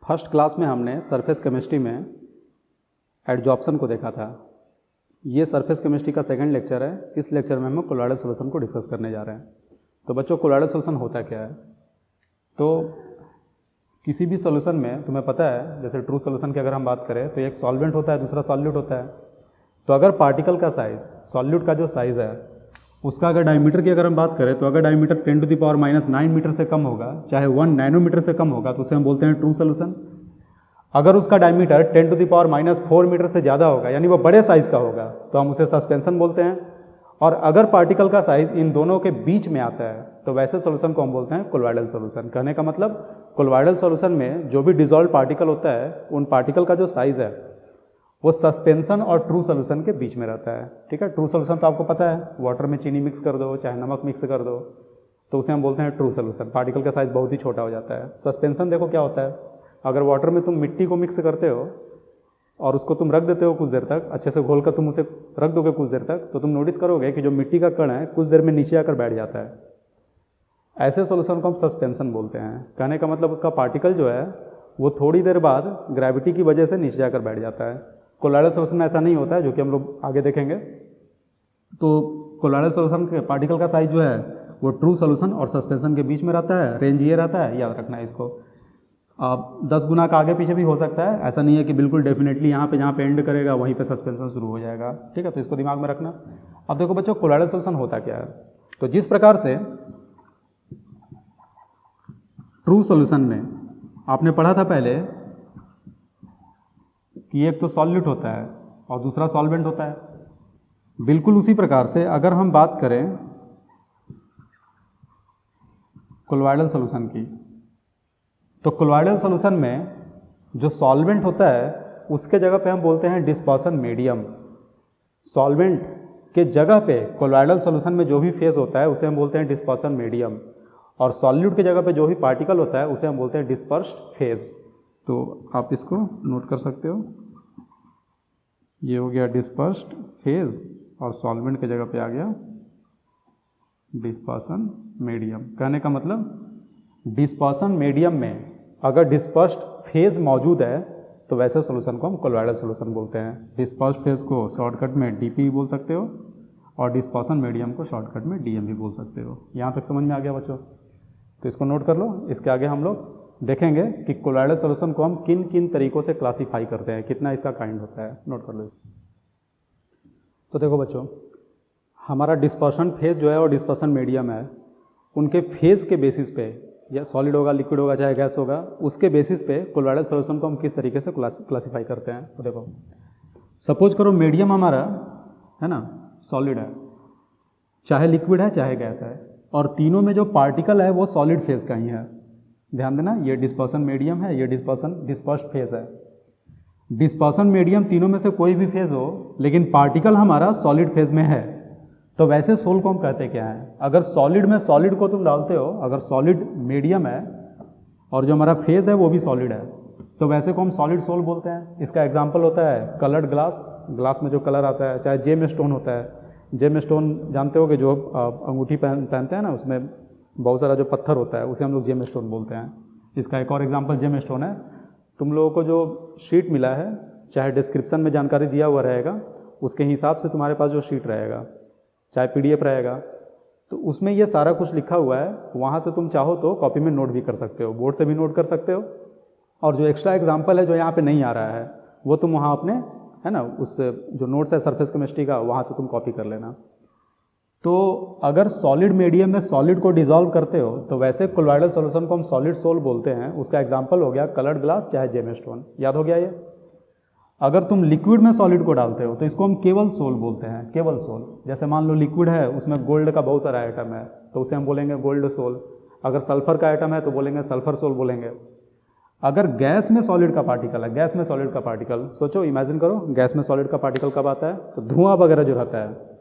First class में हमने surface chemistry में एडजॉर्प्शन को देखा था। ये सरफेस केमिस्ट्री का सेकंड लेक्चर है। इस लेक्चर में हम कोलॉइडल सॉल्यूशन को डिस्कस करने जा रहे हैं। तो बच्चों, कोलॉइडल सॉल्यूशन होता क्या है? तो किसी भी सॉल्यूशन में तुम्हें पता है, जैसे ट्रू सॉल्यूशन की अगर हम बात करें तो एक सॉल्वेंट होता है, दूसरा सॉल्यूट होता है। तो अगर पार्टिकल का साइज, सॉल्यूट का जो साइज़ है उसका अगर डायमीटर की अगर हम बात करें तो अगर डायमीटर 10⁻⁹ मीटर से कम होगा, चाहे 1 नैनोमीटर से कम होगा, तो उसे हम बोलते हैं ट्रू सॉल्यूशन। अगर उसका डायमीटर 10⁻⁴ मीटर से ज़्यादा होगा, यानी वो बड़े साइज़ का होगा, तो हम उसे सस्पेंशन बोलते हैं। और अगर पार्टिकल का साइज़ इन दोनों के बीच में आता है तो वैसे सॉल्यूशन को हम बोलते हैं कोलॉइडल सॉल्यूशन। कहने का मतलब कोलॉइडल सॉल्यूशन में जो भी डिसॉल्व पार्टिकल होता है, उन पार्टिकल का जो साइज़ है वो सस्पेंशन और ट्रू सॉल्यूशन के बीच में रहता है। ठीक है, ट्रू सॉल्यूशन तो आपको पता है, वाटर में चीनी मिक्स कर दो, चाहे नमक मिक्स कर दो, तो उसे हम बोलते हैं ट्रू सॉल्यूशन। पार्टिकल का साइज़ बहुत ही छोटा हो जाता है। सस्पेंशन देखो क्या होता है, अगर वाटर में तुम मिट्टी को मिक्स करते हो और उसको तुम रख देते हो कुछ देर तक, अच्छे से घोल कर तुम उसे रख दोगे कुछ देर तक, तो तुम नोटिस करोगे कि जो मिट्टी का कण है कुछ देर में नीचे आकर बैठ जाता है। ऐसे सॉल्यूशन को हम सस्पेंशन बोलते हैं। कहने का मतलब उसका पार्टिकल जो है वो थोड़ी देर बाद ग्रेविटी की वजह से नीचे जाकर बैठ जाता है। कोलॉइडल सॉल्यूशन में ऐसा नहीं होता है, जो कि हम लोग आगे देखेंगे। तो कोलॉइडल सॉल्यूशन के पार्टिकल का साइज जो है वो ट्रू सॉल्यूशन और सस्पेंशन के बीच में रहता है। रेंज ये रहता है, याद रखना है इसको। 10 गुना का आगे पीछे भी हो सकता है, ऐसा नहीं है कि बिल्कुल डेफिनेटली यहाँ पे जहाँ पे एंड करेगा वहीं पे सस्पेंशन शुरू हो जाएगा। ठीक है, तो इसको दिमाग में रखना। अब देखो बच्चों, कोलॉइडल सॉल्यूशन होता क्या है। तो जिस प्रकार से ट्रू सॉल्यूशन में आपने पढ़ा था पहले कि एक तो सॉल्यूट होता है और दूसरा सॉल्वेंट होता है, बिल्कुल उसी प्रकार से अगर हम बात करें कोलॉइडल सॉल्यूशन की, तो कोलॉइडल सॉल्यूशन में जो सॉल्वेंट होता है उसके जगह पे हम बोलते हैं डिस्पर्सन मीडियम। सॉल्वेंट के जगह पे कोलॉइडल सॉल्यूशन में जो भी फेज होता है उसे हम बोलते हैं डिस्पर्सन मीडियम, और सॉल्यूट के जगह पे जो भी पार्टिकल होता है उसे हम बोलते हैं डिस्पर्स्ड फेज। तो आप इसको नोट कर सकते हो, ये हो गया डिस्पर्स्ड फेज और सॉल्वेंट के जगह पे आ गया डिस्पर्सन मीडियम। कहने का मतलब डिस्पर्सन मीडियम में अगर डिस्पर्स्ड फेज मौजूद है तो वैसे सॉल्यूशन को हम कोलॉइडल सॉल्यूशन बोलते हैं। डिस्पर्स्ड फेज को शॉर्टकट में डीपी बोल सकते हो और डिस्पर्सन मीडियम को शॉर्टकट में डीएम भी बोल सकते हो। यहाँ तक समझ में आ गया बच्चों? तो इसको नोट कर लो। इसके आगे हम लोग देखेंगे कि कोलॉइडल सॉल्यूशन को हम किन किन तरीकों से क्लासीफाई करते हैं, कितना इसका काइंड होता है। नोट कर लो इसको। तो देखो बच्चों, हमारा डिस्पर्शन फेज जो है और डिस्पर्सन मीडियम है, उनके फेज के बेसिस पे, या सॉलिड होगा, लिक्विड होगा, चाहे गैस होगा, उसके बेसिस पे कोलॉइडल सॉल्यूशन को हम किस तरीके से क्लासीफाई करते हैं। तो देखो, सपोज करो मीडियम हमारा है ना, सॉलिड है, चाहे लिक्विड है चाहे गैस है, और तीनों में जो पार्टिकल है वो सॉलिड फेज का ही है। ध्यान देना, ये डिस्पर्सन मीडियम है, ये डिस्पर्स्ड फेज है। डिस्पर्सन मीडियम तीनों में से कोई भी फेज हो, लेकिन पार्टिकल हमारा सॉलिड फेज में है, तो वैसे सोल को हम कहते क्या हैं। अगर सॉलिड में सॉलिड को तुम डालते हो, अगर सॉलिड मीडियम है और जो हमारा फेज है वो भी सॉलिड है, तो वैसे को हम सॉलिड सोल बोलते हैं। इसका एग्जांपल होता है कलर्ड ग्लास। ग्लास में जो कलर आता है, चाहे जेम स्टोन होता है। जेम स्टोन जानते हो कि जो अंगूठी पहनते हैं ना, उसमें बहुत सारा जो पत्थर होता है उसे हम लोग जेम स्टोन बोलते हैं। इसका एक और एग्जांपल जेम स्टोन है। तुम लोगों को जो शीट मिला है, चाहे डिस्क्रिप्शन में जानकारी दिया हुआ रहेगा, उसके हिसाब से तुम्हारे पास जो शीट रहेगा, चाहे पीडीएफ रहेगा, तो उसमें ये सारा कुछ लिखा हुआ है। वहाँ से तुम चाहो तो कॉपी में नोट भी कर सकते हो, बोर्ड से भी नोट कर सकते हो, और जो एक्स्ट्रा एग्जाम्पल है जो यहाँ पे नहीं आ रहा है वो तुम वहाँ अपने, है ना, उस जो नोट्स है सरफेस केमिस्ट्री का, वहाँ से तुम कॉपी कर लेना। तो अगर सॉलिड मीडियम में सॉलिड को डिसॉल्व करते हो तो वैसे कोलॉइडल सॉल्यूशन को हम सॉलिड सोल बोलते हैं। उसका एग्जांपल हो गया कलर्ड ग्लास, चाहे जेम स्टोन। याद हो गया ये? अगर तुम लिक्विड में सॉलिड को डालते हो तो इसको हम केवल सोल बोलते हैं, केवल सोल। जैसे मान लो लिक्विड है, उसमें गोल्ड का बहुत सारा आइटम है, तो उसे हम बोलेंगे गोल्ड सोल। अगर सल्फर का आइटम है तो बोलेंगे सल्फर सोल बोलेंगे। अगर गैस में सॉलिड का पार्टिकल है, गैस में सॉलिड का पार्टिकल, सोचो, इमेजिन करो, गैस में सॉलिड का पार्टिकल कब आता है, तो धुआं वगैरह जो रहता है,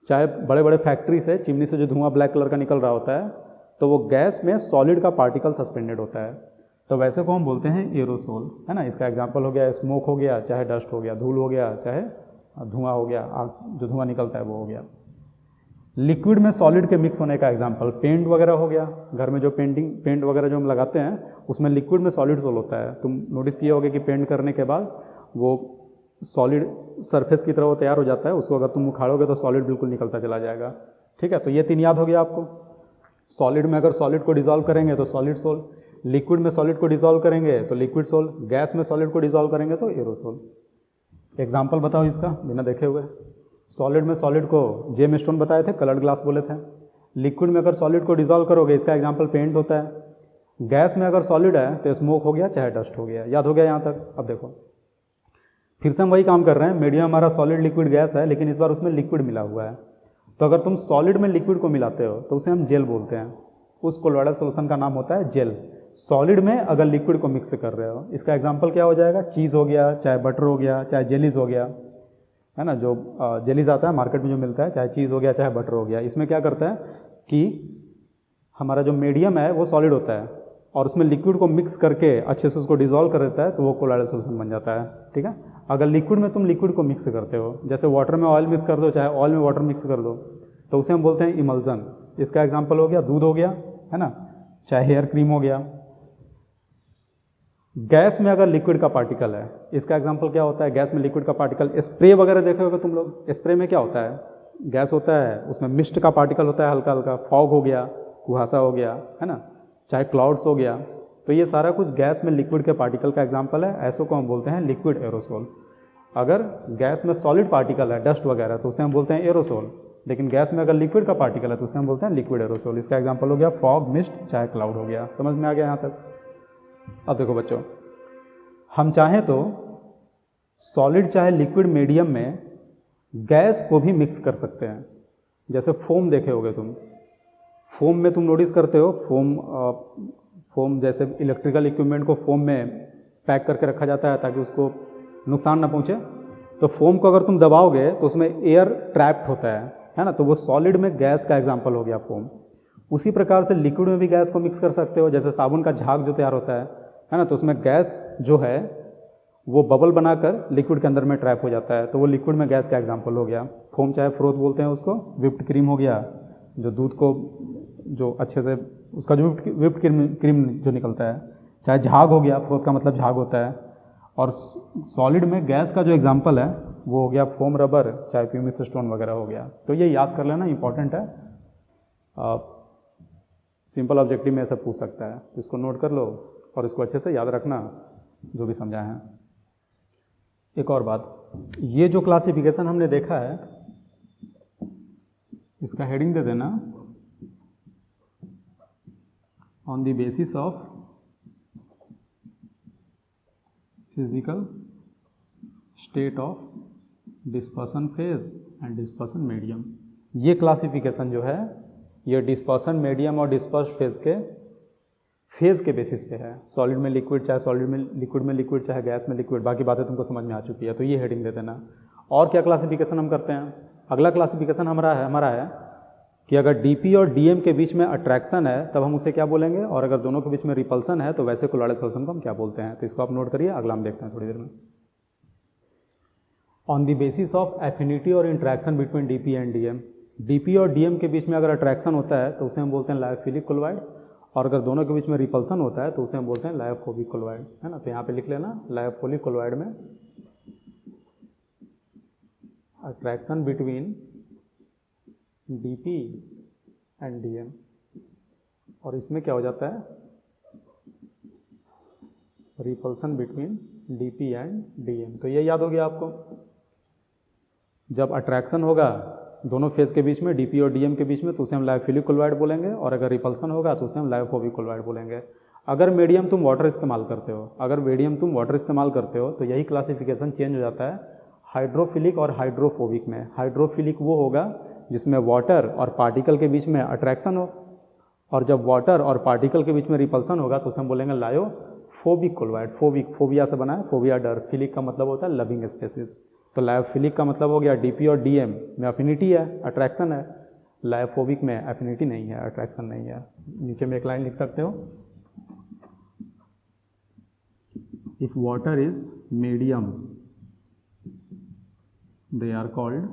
चाहे बड़े बड़े फैक्ट्री से, चिमनी से जो धुआं ब्लैक कलर का निकल रहा होता है, तो वो गैस में सॉलिड का पार्टिकल सस्पेंडेड होता है, तो वैसे को हम बोलते हैं एरोसोल, है ना। इसका एग्जांपल हो गया स्मोक हो गया, चाहे डस्ट हो गया, धूल हो गया, चाहे धुआं हो गया, आग जो धुआं निकलता है वो हो गया। लिक्विड में सॉलिड के मिक्स होने का एग्जांपल पेंट वगैरह हो गया, घर में जो पेंट वगैरह जो हम लगाते हैं उसमें लिक्विड में सॉलिड सोल होता है। तुम नोटिस किए होगे कि पेंट करने के बाद वो सॉलिड सरफेस की तरह वो तैयार हो जाता है, उसको अगर तुम उखाड़ोगे तो सॉलिड बिल्कुल निकलता चला जाएगा। ठीक है, तो ये 3 याद हो गया आपको। सॉलिड में अगर सॉलिड को डिसॉल्व करेंगे तो सॉलिड सोल, लिक्विड में सॉलिड को डिसॉल्व करेंगे तो लिक्विड सोल, गैस में सॉलिड को डिसॉल्व करेंगे तो एरोसोल। एग्जाम्पल बताओ इसका बिना देखे हुए। सॉलिड में सॉलिड को जेम स्टोन बताए थे, कलर्ड ग्लास बोले थे। लिक्विड में अगर सॉलिड को डिसॉल्व करोगे, इसका एग्जाम्पल पेंट होता है। गैस में अगर सॉलिड है तो स्मोक हो गया चाहे डस्ट हो गया। याद हो गया यहाँ तक? अब देखो फिर से हम वही काम कर रहे हैं। मीडियम हमारा सॉलिड लिक्विड गैस है, लेकिन इस बार उसमें लिक्विड मिला हुआ है। तो अगर तुम सॉलिड में लिक्विड को मिलाते हो तो उसे हम जेल बोलते हैं। उस कोलोइडल सॉल्यूशन का नाम होता है जेल। सॉलिड में अगर लिक्विड को मिक्स कर रहे हो, इसका एग्जांपल क्या हो जाएगा? चीज़ हो गया, चाहे बटर हो गया, चाहे जेलीज हो गया, है ना, जो जेलीज आता है मार्केट में जो मिलता है, चाहे चीज़ हो गया चाहे बटर हो गया। इसमें क्या करता है कि हमारा जो मीडियम है वो सॉलिड होता है और उसमें लिक्विड को मिक्स करके अच्छे से उसको डिसॉल्व कर देता है, तो वो कोलोइडल सॉल्यूशन बन जाता है। ठीक है, अगर लिक्विड में तुम लिक्विड को मिक्स करते हो, जैसे वाटर में ऑयल मिक्स कर दो, चाहे ऑयल में वाटर मिक्स कर दो, तो उसे हम बोलते हैं इमल्सन। इसका एग्जाम्पल हो गया दूध हो गया, है ना, चाहे हेयर क्रीम हो गया। गैस में अगर लिक्विड का पार्टिकल है, इसका एग्जांपल क्या होता है? गैस में लिक्विड का पार्टिकल, स्प्रे वगैरह देखे होगे तुम लोग। स्प्रे में क्या होता है? गैस होता है, उसमें मिस्ट का पार्टिकल होता है हल्का हल्का, फॉग हो गया, कुहासा हो गया, है ना, चाहे क्लाउड्स हो गया। तो ये सारा कुछ गैस में लिक्विड के पार्टिकल का एग्जाम्पल है। ऐसो को हम बोलते हैं लिक्विड एरोसोल। अगर गैस में सॉलिड पार्टिकल है, डस्ट वगैरह, तो उसे हम बोलते हैं एरोसोल। लेकिन गैस में अगर लिक्विड का पार्टिकल है तो उसे हम बोलते हैं लिक्विड एरोसोल। इसका एग्जाम्पल हो गया फॉग, मिस्ट, चाहे क्लाउड हो गया। समझ में आ गया यहाँ तक? अब देखो बच्चों, हम चाहें तो सॉलिड चाहे लिक्विड मीडियम में गैस को भी मिक्स कर सकते हैं। जैसे फोम देखे होगे तुम। फोम में तुम नोटिस करते हो, फोम जैसे इलेक्ट्रिकल इक्विपमेंट को फोम में पैक करके रखा जाता है ताकि उसको नुकसान ना पहुँचे। तो फोम को अगर तुम दबाओगे तो उसमें एयर ट्रैप्ड होता है ना, तो वो सॉलिड में गैस का एग्जाम्पल हो गया फोम। उसी प्रकार से लिक्विड में भी गैस को मिक्स कर सकते हो। जैसे साबुन का झाग जो तैयार होता है ना, तो उसमें गैस जो है वो बबल बनाकर लिक्विड के अंदर में ट्रैप हो जाता है, तो वो लिक्विड में गैस का एग्जाम्पल हो गया। फोम चाहे फ्रोथ बोलते हैं उसको, विप्ड क्रीम हो गया, जो दूध को जो अच्छे से उसका जो विप्ड क्रीम जो निकलता है, चाहे झाग हो गया, फ्रोथ का मतलब झाग होता है। और सॉलिड में गैस का जो एग्जाम्पल है वो हो गया फोम, रबर, चाहे प्यूमिस स्टोन वगैरह हो गया। तो ये याद कर लेना, इंपॉर्टेंट है। सिंपल ऑब्जेक्टिव में ऐसा पूछ सकता है, इसको नोट कर लो और इसको अच्छे से याद रखना जो भी समझा है। एक और बात, ये जो क्लासिफिकेशन हमने देखा है इसका हेडिंग दे देना, on the basis of physical state of dispersion phase and dispersion medium. ये क्लासिफिकेशन जो है ये डिस्पर्सन मीडियम और डिस्पर्स फेज के बेसिस पे है। सॉलिड में लिक्विड, चाहे सॉलिड में लिक्विड, चाहे गैस में लिक्विड, बाकी बातें तुमको समझ में आ चुकी है, तो ये हेडिंग दे देना। और क्या क्लासिफिकेशन हम करते हैं? अगला क्लासिफिकेशन हमारा है कि अगर डीपी और डीएम के बीच में अट्रैक्शन है तब हम उसे क्या बोलेंगे, और अगर दोनों के बीच में रिपल्सन है तो वैसे कोलोइडल सॉल्यूशन को हम क्या बोलते हैं। तो इसको आप नोट करिए, अगला हम देखते हैं थोड़ी देर में। On the basis of affinity और interaction between DP and DM. DP और डीएम के बीच में अगर अट्रैक्शन होता है तो उसे हम बोलते हैं लायोफिलिक कोलोइड, और अगर दोनों के बीच में रिपल्सन होता है तो उसे हम बोलते हैं लायोफोबिक कोलोइड, है ना। तो यहाँ पे लिख लेना, लायोफोबिक कोलोइड में attraction between DP and DM, और इसमें क्या हो जाता है, repulsion between DP and DM. तो ये याद हो गया आपको। जब अट्रैक्शन होगा दोनों फेज के बीच में, डीपी और डीएम के बीच में, तो उसे हम लायोफिलिक कोलोइड बोलेंगे, और अगर रिपल्सन होगा तो उसे हम लायोफोबिक कोलोइड बोलेंगे। अगर मीडियम तुम वाटर इस्तेमाल करते हो तो यही क्लासिफिकेशन चेंज हो जाता है हाइड्रोफिलिक और हाइड्रोफोबिक में। हाइड्रोफिलिक वो होगा जिसमें वाटर और पार्टिकल के बीच में अट्रैक्शन हो, और जब वाटर और पार्टिकल के बीच में रिपल्सन होगा तो उसे हम बोलेंगे लायोफोबिक कोलोइड। फोबिया से बना है, फोबिया डर, फिलिक का मतलब होता है लविंग स्पेसिस। तो लायोफिलिक का मतलब हो गया डीपी और डीएम में अफिनिटी है, अट्रैक्शन है। लायोफोबिक में अफिनिटी नहीं है, अट्रैक्शन नहीं है। नीचे में एक लाइन लिख सकते हो, if water is medium they are called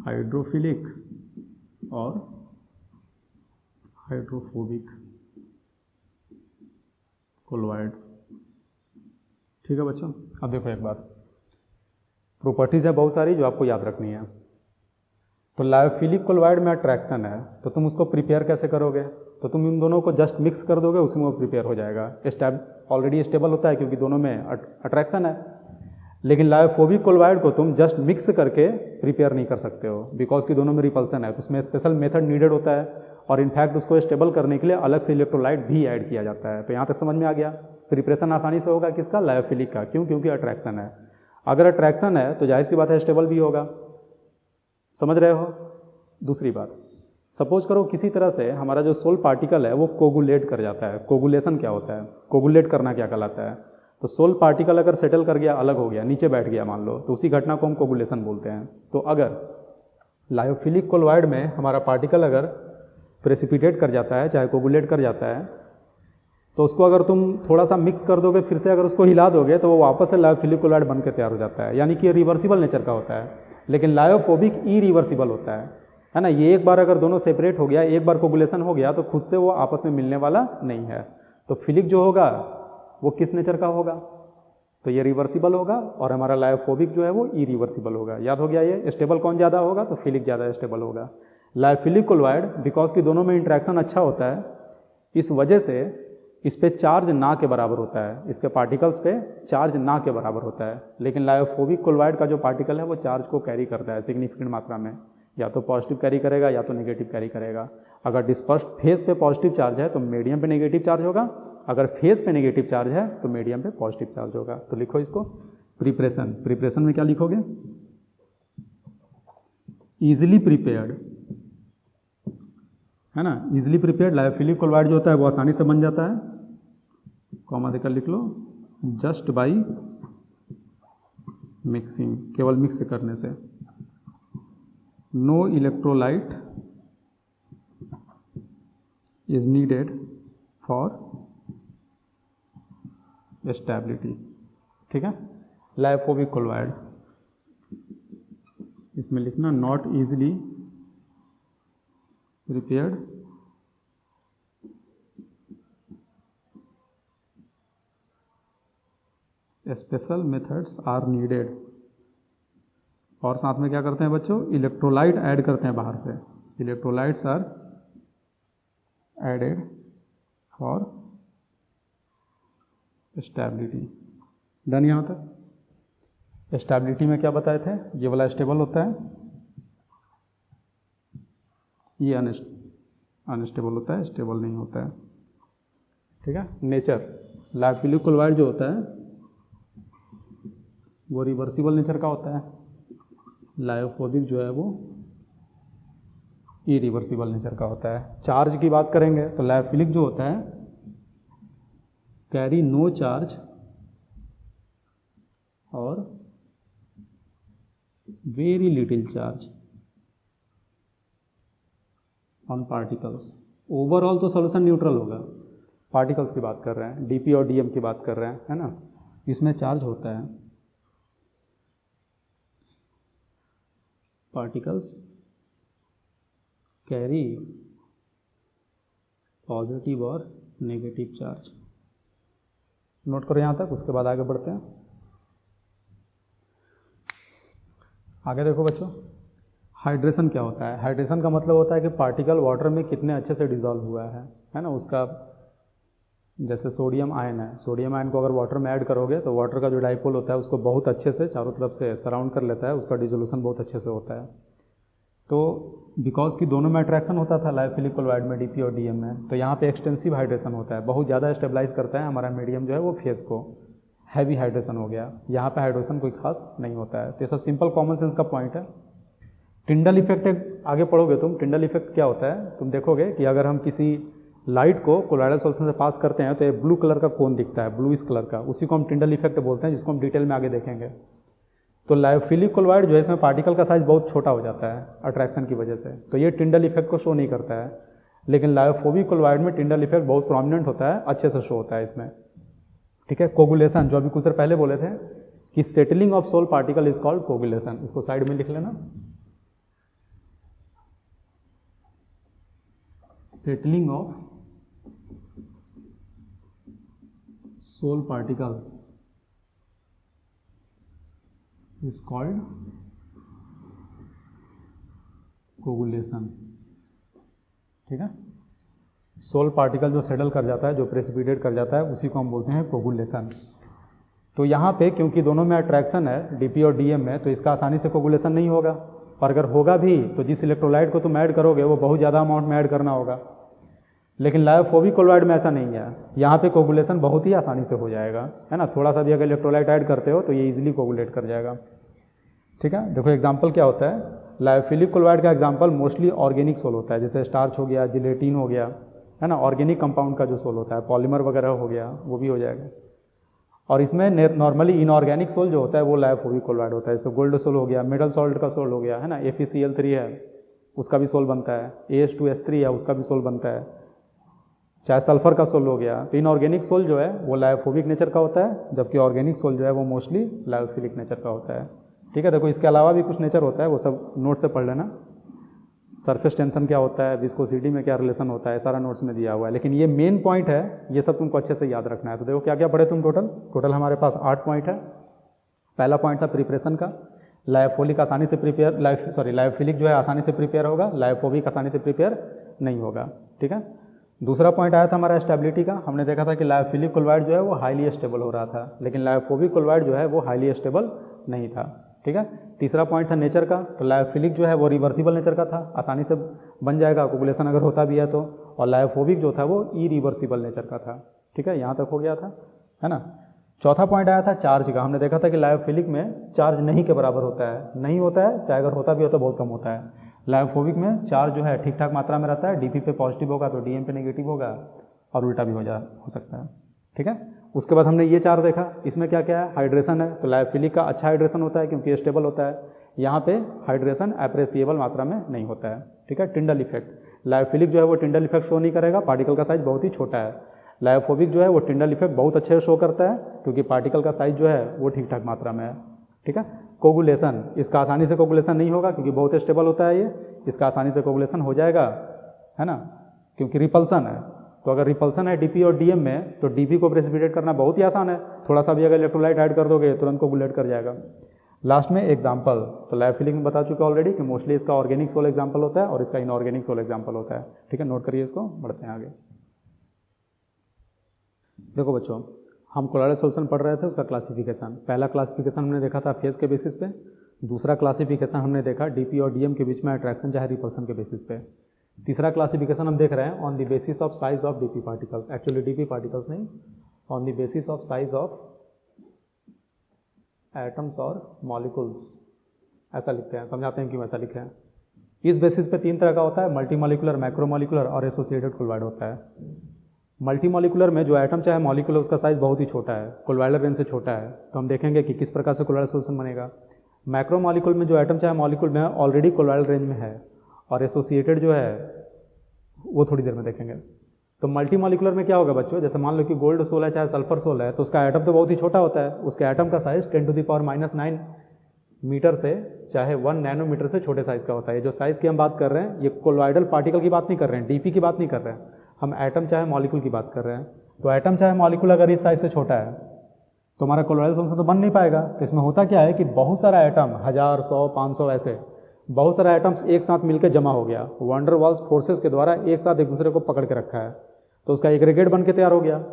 hydrophilic और हाइड्रोफोबिक कोलॉइड्स। ठीक है बच्चों, अब देखो एक बात, प्रॉपर्टीज़ है बहुत सारी जो आपको याद रखनी है। तो लायोफिलिक कोलॉइड में अट्रैक्शन है, तो तुम उसको प्रिपेयर कैसे करोगे? तो तुम इन दोनों को जस्ट मिक्स कर दोगे, उसी में वो प्रिपेयर हो जाएगा। ऑलरेडी स्टेबल होता है क्योंकि दोनों में अट्रैक्शन है। लेकिन लायोफोबिक कोलॉइड को तुम जस्ट मिक्स करके प्रिपेयर नहीं कर सकते हो, बिकॉज कि दोनों में रिपल्सन है, तो उसमें स्पेशल मेथड नीडेड होता है। और इनफैक्ट उसको स्टेबल करने के लिए अलग से इलेक्ट्रोलाइट भी ऐड किया जाता है। तो यहाँ तक समझ में आ गया, प्रिपरेशन आसानी से होगा किसका? लायोफिलिक का। क्यों? क्योंकि अट्रैक्शन है। अगर अट्रैक्शन है तो जाहिर सी बात है स्टेबल भी होगा। समझ रहे हो? दूसरी बात, सपोज करो किसी तरह से हमारा जो सोल पार्टिकल है वो कोगुलेट कर जाता है। कोगुलेशन क्या होता है? कोगुलेट करना क्या कहलाता है? तो सोल पार्टिकल अगर सेटल कर गया, अलग हो गया, नीचे बैठ गया मान लो, तो उसी घटना को हम कोगुलेशन बोलते हैं। तो अगर लायोफिलिक कोलॉइड में हमारा पार्टिकल अगर प्रेसिपिटेट कर जाता है, चाहे कोगुलेट कर जाता है, तो उसको अगर तुम थोड़ा सा मिक्स कर दोगे, फिर से अगर उसको हिला दोगे, तो वो वापस से लायोफिलिक कोलॉइड बन के तैयार हो जाता है। यानी कि रिवर्सिबल नेचर का होता है। लेकिन लायोफोबिक इरिवर्सिबल होता है ना। ये एक बार अगर दोनों सेपरेट हो गया, एक बार कोगुलेशन हो गया, तो खुद से वो आपस में मिलने वाला नहीं है। तो फिलिक जो होगा वो किस नेचर का होगा? तो ये रिवर्सिबल होगा, और हमारा लायोफोबिक जो है वो इरिवर्सिबल होगा। याद हो गया ये? स्टेबल कौन ज़्यादा होगा? तो फिलिक ज़्यादा स्टेबल होगा। लायोफिलिक कोलॉइड बिकॉज कि दोनों में इंट्रैक्शन अच्छा होता है, इस वजह से इस पे चार्ज ना के बराबर होता है, इसके पार्टिकल्स पे चार्ज ना के बराबर होता है। लेकिन लायोफोबिक कोलॉइड का जो पार्टिकल है वो चार्ज को कैरी करता है सिग्निफिकेंट मात्रा में, या तो पॉजिटिव कैरी करेगा या तो नेगेटिव कैरी करेगा। अगर डिस्पर्स्ड फेस पे पॉजिटिव चार्ज है तो मीडियम पे नेगेटिव चार्ज होगा, अगर फेस पे नेगेटिव चार्ज है तो मीडियम पे पॉजिटिव चार्ज होगा। तो लिखो इसको प्रिपरेशन। प्रिपरेशन में क्या लिखोगे? ईजिली प्रिपेयर्ड, है ना। ईजिली प्रिपेयर्ड लायोफिलिक कोलॉइड जो होता है वो आसानी से बन जाता है, कॉमा देकर लिख लो, जस्ट बाई मिक्सिंग, केवल मिक्स करने से। No electrolyte is needed for stability. ठीक है, लायोफोबिक कोलॉइड, इसमें लिखना not easily prepared special methods are needed. और साथ में क्या करते हैं बच्चों? इलेक्ट्रोलाइट ऐड करते हैं बाहर से। Electrolytes are added for stability. Done यहाँ तक? स्टेबिलिटी में क्या बताए थे? ये वाला स्टेबल होता है, ये अनस्टेबल होता है, स्टेबल नहीं होता है। ठीक है। नेचर, लायोफिलिक कोलॉइड जो होता है वो रिवर्सिबल नेचर का होता है, लायोफोबिक जो है वो इरिवर्सिबल नेचर का होता है। चार्ज की बात करेंगे तो लायोफिलिक जो होता है कैरी नो चार्ज और very little charge on particles. Overall तो सॉल्यूशन न्यूट्रल होगा, पार्टिकल्स की बात कर रहे हैं, डीपी और डीएम की बात कर रहे हैं, है ना। इसमें चार्ज होता है, पार्टिकल्स कैरी पॉजिटिव और नेगेटिव चार्ज। नोट करो यहाँ तक, उसके बाद आगे बढ़ते हैं। आगे देखो बच्चों, हाइड्रेशन क्या होता है? हाइड्रेशन का मतलब होता है कि पार्टिकल वाटर में कितने अच्छे से डिसॉल्व हुआ है ना। उसका जैसे सोडियम आयन है, सोडियम आयन को अगर वाटर में ऐड करोगे तो वाटर का जो डाइपोल होता है उसको बहुत अच्छे से चारों तरफ से सराउंड कर लेता है, उसका डिसोल्यूशन बहुत अच्छे से होता है। तो बिकॉज कि दोनों में अट्रैक्शन होता था लायोफिलिक कोलॉइड में, डीपी और डीएम में, तो यहाँ पे एक्सटेंसिव हाइड्रेशन होता है, बहुत ज़्यादा स्टेबलाइज करता है हमारा मीडियम जो है वो फेस को। हैवी हाइड्रेशन हो गया, यहाँ पे हाइड्रेशन कोई खास नहीं होता है। तो ये सब सिंपल कॉमन सेंस का पॉइंट है। टिंडल इफेक्ट आगे पढ़ोगे तुम, टिंडल इफेक्ट क्या होता है तुम देखोगे कि अगर हम किसी लाइट को कोलॉइडल सॉल्यूशन से पास करते हैं तो ये ब्लू कलर का कोन दिखता है, ब्लूइश कलर का, उसी को हम टिंडल इफेक्ट बोलते हैं, जिसको हम डिटेल में आगे देखेंगे। तो लायोफिलिक कोलॉइड जो है इसमें पार्टिकल का साइज बहुत छोटा हो जाता है अट्रैक्शन की वजह से, तो ये टिंडल इफेक्ट को शो नहीं करता है। लेकिन लायोफोबिक कोलॉइड में टिंडल इफेक्ट बहुत प्रोमिनेंट होता है, अच्छे से शो होता है इसमें। ठीक है। कोगुलेशन, जो अभी कुछ देर पहले बोले थे कि settling of sol particle is called coagulation, इसको साइड में लिख लेना। Settling of sol particles is called coagulation. ठीक है, सोल पार्टिकल जो सेटल कर जाता है, जो प्रेसिपिटेट कर जाता है, उसी को हम बोलते हैं कोगुलेशन। तो यहाँ पे क्योंकि दोनों में अट्रैक्शन है डीपी और डीएम में, तो इसका आसानी से कोगुलेशन नहीं होगा, और अगर होगा भी तो जिस इलेक्ट्रोलाइट को तुम ऐड करोगे वो बहुत ज़्यादा अमाउंट में ऐड करना होगा। लेकिन लायोफोबिक क्लोराइड में ऐसा नहीं है, यहाँ पे कोगुलेशन बहुत ही आसानी से हो जाएगा, है ना। थोड़ा सा भी अगर इलेक्ट्रोलाइट ऐड करते हो तो ये इजीली कोगुलेट कर जाएगा। ठीक है, देखो एग्जांपल क्या होता है, लायोफिलिक क्लोराइड का एग्जांपल मोस्टली ऑर्गेनिक सोल होता है, जैसे स्टार्च हो गया, जिलेटिन हो गया, है ना। ऑर्गेनिक कंपाउंड का जो सोल होता है, पॉलीमर वगैरह हो गया, वो भी हो जाएगा। और इसमें नॉर्मली इनऑर्गेनिक सोल जो होता है वो लायोफोबिक क्लोराइड होता है, जैसे गोल्ड सोल हो गया, मेटल सॉल्ट का सोल हो गया, है ना। FeCl3 है, उसका भी सोल बनता है, AH2S3 है, उसका भी सोल बनता है, चाहे सल्फर का सोल हो गया। तो इनऑर्गेनिक सोल जो है वो लायोफोबिक नेचर का होता है, जबकि ऑर्गेनिक सोल जो है वो मोस्टली लायोफिलिक नेचर का होता है। ठीक है, देखो इसके अलावा भी कुछ नेचर होता है, वो सब नोट से पढ़ लेना। सरफेस टेंशन क्या होता है, विस्कोसिटी में क्या रिलेशन होता है, सारा नोट्स में दिया हुआ है। लेकिन ये मेन पॉइंट है, ये सब तुमको अच्छे से याद रखना है। तो देखो क्या क्या पढ़े तुम टोटल हमारे पास 8 पॉइंट है। पहला पॉइंट था प्रिपरेशन का, लायोफोलिक आसानी से प्रिपेयर, लायोफिलिक जो है आसानी से प्रिपेयर होगा, लायोफोबिक आसानी से प्रिपेयर नहीं होगा। ठीक है, दूसरा पॉइंट आया था हमारा स्टेबिलिटी का। हमने देखा था कि लायोफिलिक क्लोराइड जो है वो हाईली स्टेबल हो रहा था, लेकिन लायोफोबिक क्लोराइड जो है वो हाईली स्टेबल नहीं था। ठीक है, तीसरा पॉइंट था नेचर का। तो लायोफिलिक जो है वो रिवर्सिबल नेचर का था, आसानी से बन जाएगा कोगुलेशन अगर होता भी है तो। और लायोफोबिक जो था वो इरिवर्सिबल नेचर का था। ठीक है, यहाँ तक हो गया था, है ना। चौथा पॉइंट आया था चार्ज का। हमने देखा था कि लायोफिलिक में चार्ज नहीं के बराबर होता है, नहीं होता है, चाहे अगर होता भी हो तो बहुत कम होता है। लायोफोबिक में चार्ज जो है ठीक ठाक मात्रा में रहता है, डीपी पे पॉजिटिव होगा तो डीएम पे नेगेटिव होगा, और उल्टा भी हो सकता है। ठीक है, उसके बाद हमने ये 4 देखा, इसमें क्या क्या है, हाइड्रेशन है। तो लायोफिलिक का अच्छा हाइड्रेशन होता है क्योंकि स्टेबल होता है, यहाँ पे हाइड्रेशन अप्रेसिएबल मात्रा में नहीं होता है। ठीक है, टिंडल इफेक्ट, लायोफिलिक जो है वो टिंडल इफेक्ट शो नहीं करेगा, पार्टिकल का साइज बहुत ही छोटा है। लायोफोबिक जो है वो टिंडल इफेक्ट बहुत अच्छे से शो करता है क्योंकि पार्टिकल का साइज जो है वो ठीक ठाक मात्रा में है। ठीक है, कोगुलेशन, इसका आसानी से कोगुलेशन नहीं होगा क्योंकि बहुत स्टेबल होता है ये, इसका आसानी से कोगुलेशन हो जाएगा, है ना, क्योंकि रिपल्सन है। तो अगर रिपल्सन है डीपी और डीएम में तो डीपी को प्रेसिपिटेट करना बहुत ही आसान है, थोड़ा सा भी अगर इलेक्ट्रोलाइट ऐड कर दोगे तुरंत कोगुलेट कर जाएगा। लास्ट में एग्जाम्पल, तो लायोफिलिक में बता चुका ऑलरेडी कि मोस्टली इसका ऑर्गेनिक सोल एग्जाम्पल होता है और इसका इनऑर्गेनिक सोल एग्जाम्पल होता है। ठीक है, नोट करिए इसको, बढ़ते हैं आगे। देखो बच्चों, हम कोलोइडल सॉल्यूशन पढ़ रहे थे, उसका क्लासिफिकेशन, पहला क्लासिफिकेशन हमने देखा था फेज के बेसिस पे, दूसरा क्लासिफिकेशन हमने देखा डीपी और डीएम के बीच में अट्रैक्शन चाहे रिपल्सन के बेसिस पे, तीसरा क्लासिफिकेशन हम देख रहे हैं on the basis of size of DP particles, actually DP particles नहीं, on the basis of size of atoms और मॉलिक्यूल्स, ऐसा लिखते हैं, समझाते हैं क्यों ऐसा लिखे हैं। इस बेसिस पे 3 तरह का होता है, मल्टी मॉलिकुलर, मैक्रोमॉलिकुलर और एसोसिएटेड कोलोइड होता है। मल्टी मॉलिकुलर में जो एटम चाहे मॉलिक्यूल उसका साइज बहुत ही छोटा है, कोलोइडल रेंज से छोटा है, तो हम देखेंगे कि किस प्रकार से कोलोइडल सॉल्यूशन बनेगा। मैक्रोमॉलिक्यूल में जो एटम चाहे मॉलिक्यूल में ऑलरेडी कोलोइडल रेंज में है, और एसोसिएटेड जो है वो थोड़ी देर में देखेंगे। तो मल्टी मॉलिकुलर में क्या होगा बच्चों, जैसे मान लो कि गोल्ड सोल है चाहे सल्फर सोल है, तो उसका एटम तो बहुत ही छोटा होता है, उसके एटम का साइज 10⁻⁹ मीटर से चाहे 1 नैनोमीटर से छोटे साइज़ का होता है। ये जो साइज़ की हम बात कर रहे हैं ये कोलोइडल पार्टिकल की बात नहीं कर रहे हैं, डीपी की बात नहीं कर रहे हैं, हम एटम चाहे मॉलिक्यूल की बात कर रहे हैं। तो एटम चाहे मॉलिक्यूल अगर इस साइज से छोटा है तो हमारा कोलोइडल सॉल्यूशन तो बन नहीं पाएगा। तो इसमें होता क्या है कि बहुत सारा एटम, 1000, 100, 500 ऐसे बहुत सारा एटम्स एक साथ मिलकर जमा हो गया, वंडर वाल्स फोर्सेस के द्वारा एक साथ एक दूसरे को पकड़ के रखा है, तो उसका एग्रीगेट बन के तैयार हो गया।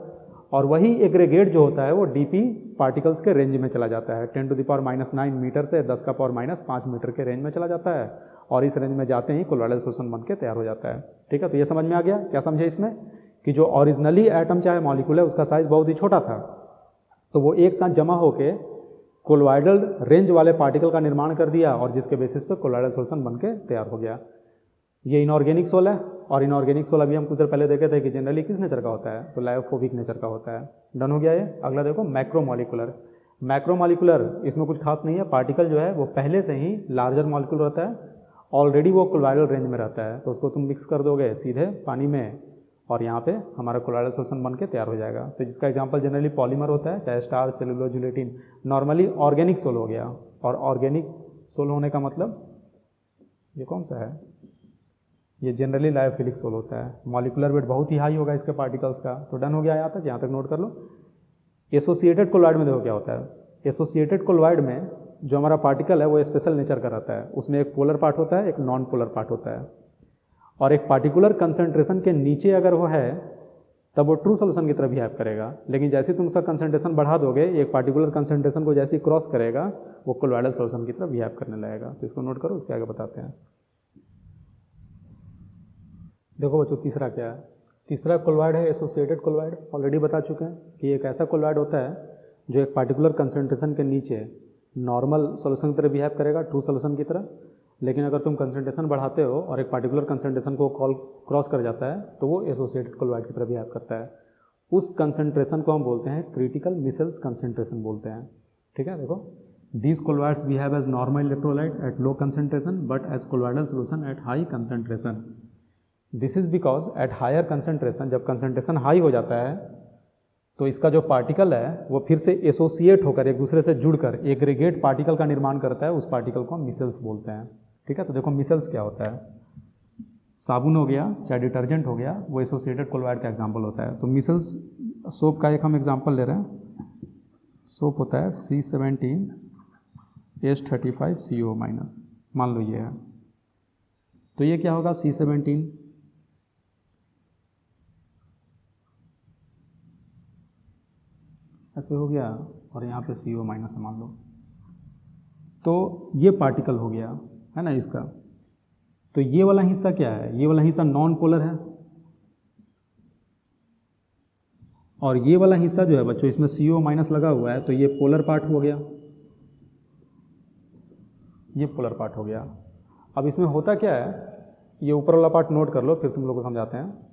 और वही एग्रीगेट जो होता है वो डीपी पार्टिकल्स के रेंज में चला जाता है, 10⁻⁹ मीटर से 10⁻5 मीटर के रेंज में चला जाता है, और इस रेंज में जाते ही कोलोइडल सॉल्यूशन बन के तैयार हो जाता है। ठीक है, तो ये समझ में आ गया। क्या समझे इसमें कि जो ओरिजिनली एटम चाहे मॉलिक्यूल है उसका साइज बहुत ही छोटा था, तो वो एक साथ जमा होकर कोलोइडल रेंज वाले पार्टिकल का निर्माण कर दिया, और जिसके बेसिस पे कोलोइडल सॉल्यूशन बन के तैयार हो गया। ये इनऑर्गेनिक सोल है, और इनऑर्गेनिक सोल अभी हम कुछ देर पहले देखे थे कि जनरली किस नेचर का होता है, तो लायोफोबिक नेचर का होता है। डन हो गया ये। अगला देखो मैक्रोमॉलिकुलर। मैक्रोमॉलिकुलर इसमें कुछ खास नहीं है, पार्टिकल जो है वो पहले से ही लार्जर मॉलिक्यूल रहता है, ऑलरेडी वो कोलोइडल रेंज में रहता है, तो उसको तुम मिक्स कर दोगे सीधे पानी में और यहाँ पे हमारा कोलोइडल सॉल्यूशन बन के तैयार हो जाएगा। तो जिसका एग्जांपल जनरली पॉलीमर होता है, चाहे starch, cellulose, gelatin, normally organic sol हो गया। और ऑर्गेनिक सोल होने का मतलब ये कौन सा है, ये जनरली लायोफिलिक सोल होता है। मॉलिकुलर वेट बहुत ही हाई होगा इसके पार्टिकल्स का। तो डन हो गया यहाँ तक नोट कर लो। एसोसिएटेड कोलॉइड में देखो क्या होता है। एसोसिएटेड कोलॉइड में जो हमारा पार्टिकल है वो स्पेशल नेचर का रहता है। उसमें एक पोलर पार्ट होता है, एक नॉन पोलर पार्ट होता है, और एक पार्टिकुलर कंसंट्रेशन के नीचे अगर वो है तब वो ट्रू सोल्यूशन की तरफ बिहेव करेगा। लेकिन जैसे तुम उसका कंसंट्रेशन बढ़ा दोगे, एक पार्टिकुलर कंसंट्रेशन को जैसे ही क्रॉस करेगा वो कोलॉइडल सोल्यूशन की तरफ बिहेव करने लगेगा। तो इसको नोट करो, उसके आगे बताते हैं। देखो बच्चों तीसरा क्या है। तीसरा कोलॉइड है एसोसिएटेड कोलॉइड। ऑलरेडी बता चुके हैं कि एक ऐसा कोलॉइड होता है जो एक पार्टिकुलर कंसंट्रेशन के नीचे नॉर्मल सोल्यूशन की तरह बिहेव करेगा, ट्रू सोल्यूशन की तरह। लेकिन अगर तुम कंसंट्रेशन बढ़ाते हो और एक पार्टिकुलर कंसंट्रेशन को क्रॉस कर जाता है तो वो एसोसिएटेड कोलॉइड की तरह बिहेव करता है। उस कंसंट्रेशन को हम बोलते हैं क्रिटिकल मिसेल्स कंसंट्रेशन बोलते हैं। ठीक है, देखो these colloids behave as normal electrolyte at low concentration but as colloidal solution at high concentration. This is because at higher concentration, जब कंसंट्रेशन हाई हो जाता है तो इसका जो पार्टिकल है वो फिर से एसोसिएट होकर एक दूसरे से जुड़कर एग्रीगेट पार्टिकल का निर्माण करता है। उस पार्टिकल को हम मिसेल्स बोलते हैं। ठीक है, तो देखो मिसेल्स क्या होता है। साबुन हो गया चाहे डिटर्जेंट हो गया, वो एसोसिएटेड कोलॉइड का एग्जाम्पल होता है। तो मिसेल्स सोप का एक हम एग्जाम्पल ले रहे हैं। सोप होता है C17H35CO-, मान लो ये है। तो ये क्या होगा C17 ऐसे हो गया और यहाँ पे CO- है मान लो। तो ये पार्टिकल हो गया है ना इसका। तो ये वाला हिस्सा क्या है, ये वाला हिस्सा नॉन पोलर है, और ये वाला हिस्सा जो है बच्चों इसमें CO- लगा हुआ है, तो ये पोलर पार्ट हो गया, ये पोलर पार्ट हो गया। अब इसमें होता क्या है, ये ऊपर वाला पार्ट नोट कर लो फिर तुम लोग को समझाते हैं।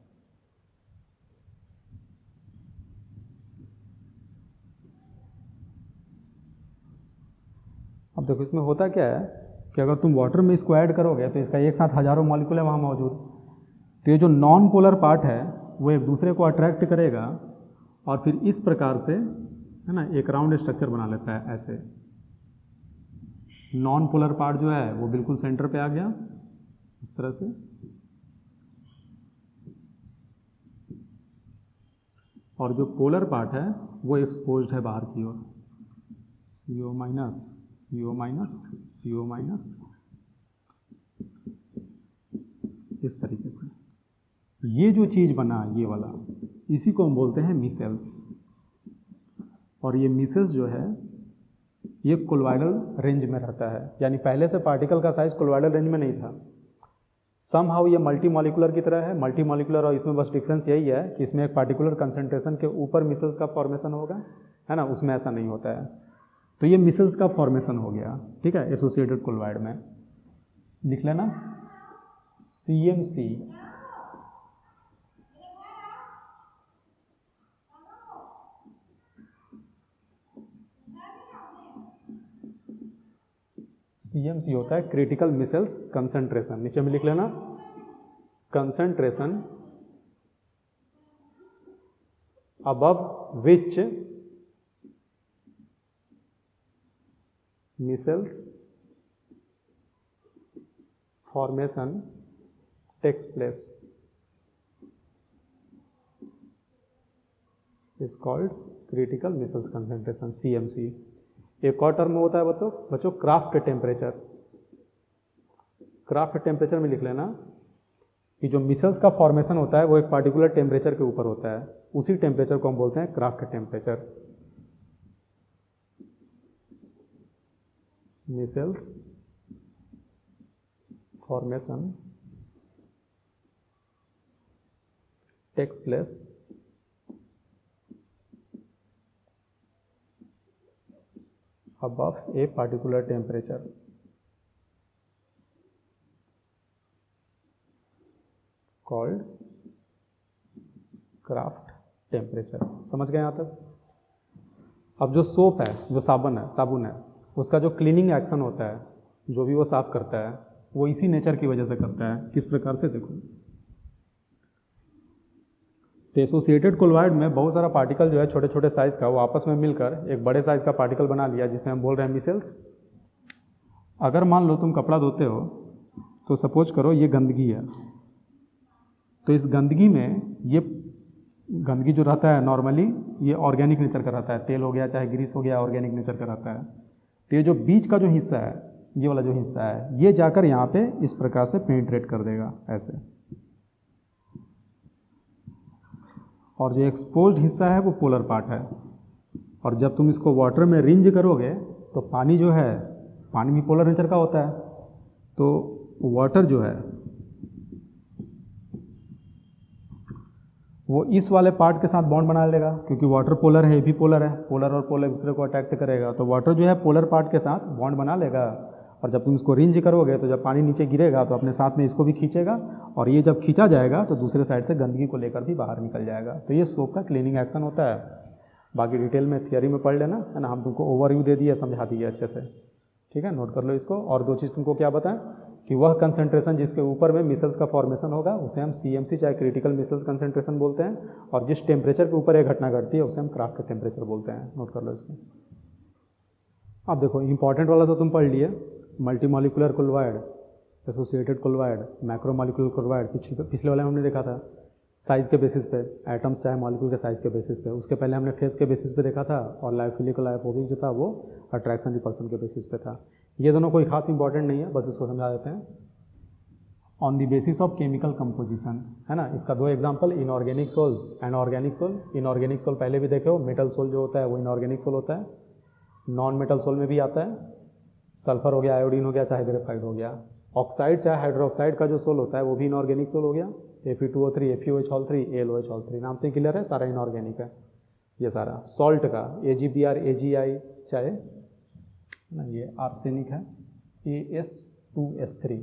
अब देखो इसमें होता क्या है कि अगर तुम वाटर में इसको ऐड करोगे तो इसका एक साथ हजारों मॉलिक्यूल है वहाँ मौजूद। तो ये जो नॉन पोलर पार्ट है वो एक दूसरे को अट्रैक्ट करेगा और फिर इस प्रकार से है ना एक राउंड स्ट्रक्चर बना लेता है ऐसे। नॉन पोलर पार्ट जो है वो बिल्कुल सेंटर पे आ गया इस तरह से, और जो पोलर पार्ट है वो एक्सपोज्ड है बाहर की ओर। CO-, CO-, CO-, इस तरीके से ये जो चीज़ बना ये वाला, इसी को हम बोलते हैं मिसेल्स। और ये मिसेल्स जो है ये कोलॉइडल रेंज में रहता है, यानी पहले से पार्टिकल का साइज कोलॉइडल रेंज में नहीं था। समहाउ ये मल्टी मॉलिकुलर की तरह है, मल्टी मॉलिकुलर, और इसमें बस डिफरेंस यही है कि इसमें एक पार्टिकुलर कंसंट्रेशन के ऊपर मिसेल्स का फॉर्मेशन होगा, है ना, उसमें ऐसा नहीं होता है। तो ये मिसेल्स का फॉर्मेशन हो गया, ठीक है, एसोसिएटेड कोलॉइड में। लिख लेना CMC। CMC होता है क्रिटिकल मिसेल्स कंसंट्रेशन। नीचे में लिख लेना concentration above which micelles formation takes place is called critical missiles concentration, CMC। एक और टर्म होता है बच्चों क्राफ्ट टेम्परेचर। क्राफ्ट टेम्परेचर में लिख लेना कि जो मिसेल्स का फॉर्मेशन होता है वो एक पार्टिकुलर टेम्परेचर के ऊपर होता है, उसी टेम्परेचर को हम बोलते हैं Krafft temperature. Micelles formation takes place above a particular temperature called Krafft temperature. समझ गए यहाँ तक? अब जो सोप है, जो साबुन है, उसका जो क्लीनिंग एक्शन होता है, जो भी वो साफ करता है, वो इसी नेचर की वजह से करता है। किस प्रकार से, देखो तो एसोसिएटेड कोलॉइड में बहुत सारा पार्टिकल जो है छोटे छोटे साइज का, वो आपस में मिलकर एक बड़े साइज का पार्टिकल बना लिया जिसे हम बोल रहे हैं मिसेल्स। अगर मान लो तुम कपड़ा धोते हो तो सपोज करो ये गंदगी है, तो इस गंदगी में ये गंदगी जो रहता है नॉर्मली ये ऑर्गेनिक नेचर का रहता है, तेल हो गया चाहे ग्रीस हो गया ऑर्गेनिक नेचर का रहता है। तो ये जो बीच का जो हिस्सा है, ये वाला जो हिस्सा है, ये जाकर यहाँ पे इस प्रकार से पेनिट्रेट कर देगा ऐसे, और जो एक्सपोज्ड हिस्सा है वो पोलर पार्ट है। और जब तुम इसको वाटर में रिंज करोगे तो पानी जो है, पानी भी पोलर नेचर का होता है, तो वाटर जो है वो इस वाले पार्ट के साथ बॉन्ड बना लेगा, क्योंकि वाटर पोलर है, ये भी पोलर है, पोलर और पोलर एक दूसरे को अट्रैक्ट करेगा, तो वाटर जो है पोलर पार्ट के साथ बॉन्ड बना लेगा। और जब तुम इसको रिंज करोगे तो जब पानी नीचे गिरेगा तो अपने साथ में इसको भी खींचेगा, और ये जब खींचा जाएगा तो दूसरे साइड से गंदगी को लेकर भी बाहर निकल जाएगा। तो ये सोप का क्लीनिंग एक्शन होता है। बाकी डिटेल में थियरी में पढ़ लेना, है ना, हम तुमको ओवरव्यू दे दिया, समझा दिया अच्छे से, ठीक है, नोट कर लो इसको। और दो चीज़ तुमको क्या बताएं कि वह कंसंट्रेशन जिसके ऊपर में मिसल्स का फॉर्मेशन होगा उसे हम CMC चाहे क्रिटिकल मिसल्स कंसंट्रेशन बोलते हैं, और जिस टेम्परेचर के ऊपर यह घटना घटती है उसे हम क्राफ्ट टेम्परेचर बोलते हैं। नोट कर लो इसको। अब देखो इंपॉर्टेंट वाला तो तुम पढ़ लिए, मल्टीमॉलिकुलर कोलॉइड, एसोसिएटेड कोलॉइड, मैक्रोमॉलिकुलर कोलॉइड, पिछले वाले में हमने देखा था साइज़ के बेसिस पे, एटम्स चाहे मॉलिक्यूल के साइज़ के बेसिस पे। उसके पहले हमने फेस के बेसिस पे देखा था, और लाइफिलिक लाइफोबिक जो था वो अट्रैक्शन रिपल्सन के बेसिस पे था। ये दोनों कोई खास इंपॉर्टेंट नहीं है, बस इसको समझा देते हैं। On the basis of chemical composition, है ना, इसका दो example, inorganic sol and organic sol. Inorganic sol पहले भी देखे हो, मेटल सोल जो होता है वो इनऑर्गेनिक सोल होता है, नॉन मेटल सोल में भी आता है, सल्फर हो गया, आयोडीन हो गया, चाहे ग्रेफाइट हो गया। ऑक्साइड चाहे हाइड्रोक्साइड का जो सोल होता है वो भी इनऑर्गेनिक सोल हो गया, Fe2O3, FeOH3, AlOH3, नाम से क्लियर है, सारा इनऑर्गेनिक है ये सारा। सॉल्ट का AgBr, AgI, चाहे ना, ये आर्सेनिक है, AS2S3।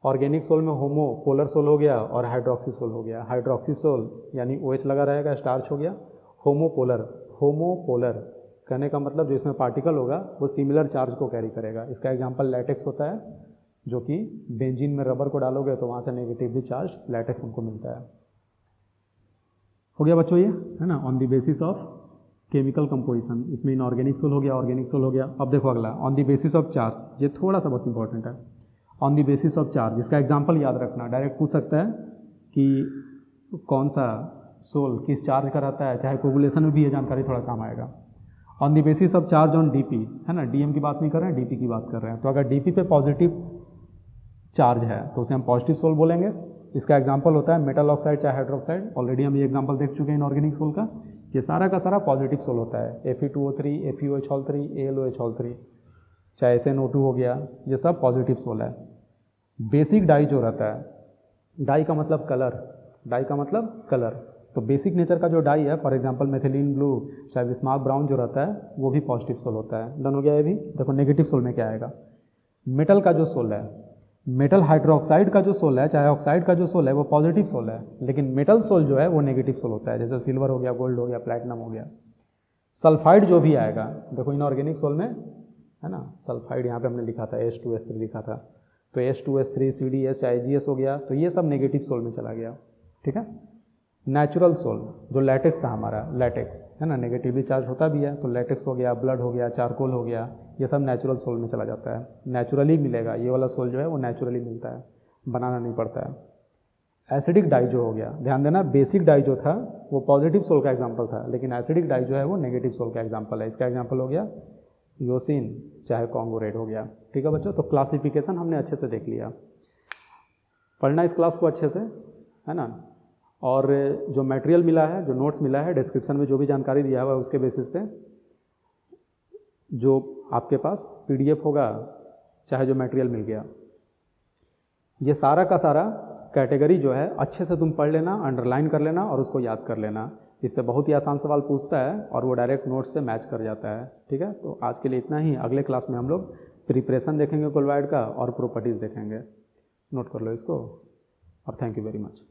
ऑर्गेनिक सोल में होमो पोलर सोल हो गया और हाइड्रोक्सी सोल हो गया। हाइड्रोक्सी सोल यानी OH लगा रहेगा, स्टार्च हो गया। होमोपोलर, होमोपोलर कहने का मतलब जो इसमें पार्टिकल होगा वो सिमिलर चार्ज को कैरी करेगा। इसका एग्जांपल लैटेक्स होता है, जो कि बेंजीन में रबर को डालोगे तो वहाँ से नेगेटिवली चार्ज लैटेक्स हमको मिलता है। हो गया बच्चों ये, है ना, on the basis of chemical composition. इसमें इनऑर्गेनिक सोल हो गया, ऑर्गेनिक सोल हो गया। अब देखो अगला, on the basis of charge, ये थोड़ा सा बस इंपॉर्टेंट है। On the basis of charge, इसका एग्जाम्पल याद रखना, डायरेक्ट पूछ सकता है कि कौन सा सोल किस चार्ज का रहता है, चाहे कोगुलेशन में भी ये जानकारी थोड़ा काम आएगा। On the basis of charge on DP, है ना, DM की बात नहीं कर रहे हैं, DP की बात कर रहे हैं। तो अगर DP पे पॉजिटिव चार्ज है तो उसे हम पॉजिटिव सोल बोलेंगे। इसका एग्जांपल होता है मेटल ऑक्साइड चाहे हाइड्रोक्साइड, ऑलरेडी हम ये एग्जांपल देख चुके हैं इनऑर्गेनिक सोल का। ये सारा का सारा पॉजिटिव सोल होता है, Fe2O3, FeOH3, AlOH3, चाहे SnO2 हो गया, ये सब पॉजिटिव सोल है। बेसिक डाई जो रहता है, डाई का मतलब कलर, डाई का मतलब कलर, तो बेसिक नेचर का जो डाई है, फॉर एग्जांपल मेथिलीन ब्लू चाहे बिस्मार्क ब्राउन जो रहता है वो भी पॉजिटिव सोल होता है। डन हो गया ये भी। देखो नेगेटिव सोल में क्या आएगा, मेटल का जो सोल है, मेटल हाइड्रोक्साइड का जो सोल है चाहे ऑक्साइड का जो सोल है वो पॉजिटिव सोल है, लेकिन मेटल सोल जो है वो नेगेटिव सोल होता है, जैसे सिल्वर हो गया, गोल्ड हो गया, प्लैटिनम हो गया। सल्फाइड जो भी आएगा, देखो इनऑर्गेनिक सोल में, है ना, सल्फाइड यहाँ पे हमने लिखा था, H2S3 लिखा था, तो H2S3, CdS, IgS हो गया, तो ये सब नेगेटिव सोल में चला गया, ठीक है। नेचुरल सोल जो लैटेक्स था हमारा, लैटेक्स, है ना, नेगेटिवली चार्ज होता भी है, तो लैटेक्स हो गया, ब्लड हो गया, चारकोल हो गया, ये सब नेचुरल सोल में चला जाता है, नेचुरली मिलेगा। ये वाला सोल जो है वो नेचुरली मिलता है, बनाना नहीं पड़ता है। एसिडिक डाई जो हो गया, ध्यान देना, बेसिक डाई जो था वो पॉजिटिव सोल का एग्जाम्पल था, लेकिन एसिडिक डाई जो है वो नेगेटिव सोल का एग्जाम्पल है। इसका एग्जाम्पल हो गया योसिन चाहे कॉन्गो रेड हो गया, ठीक है बच्चों। तो क्लासिफिकेशन हमने अच्छे से देख लिया, पढ़ना इस क्लास को अच्छे से, है ना। और जो मटेरियल मिला है, जो नोट्स मिला है, डिस्क्रिप्शन में जो भी जानकारी दिया हुआ है उसके बेसिस पे जो आपके पास PDF होगा चाहे जो मटेरियल मिल गया, ये सारा का सारा कैटेगरी जो है अच्छे से तुम पढ़ लेना, अंडरलाइन कर लेना और उसको याद कर लेना। इससे बहुत ही आसान सवाल पूछता है और वो डायरेक्ट नोट्स से मैच कर जाता है, ठीक है। तो आज के लिए इतना ही। अगले क्लास में हम लोग प्रिपरेशन देखेंगे कोलॉइड का और प्रॉपर्टीज़ देखेंगे। नोट कर लो इसको और थैंक यू वेरी मच।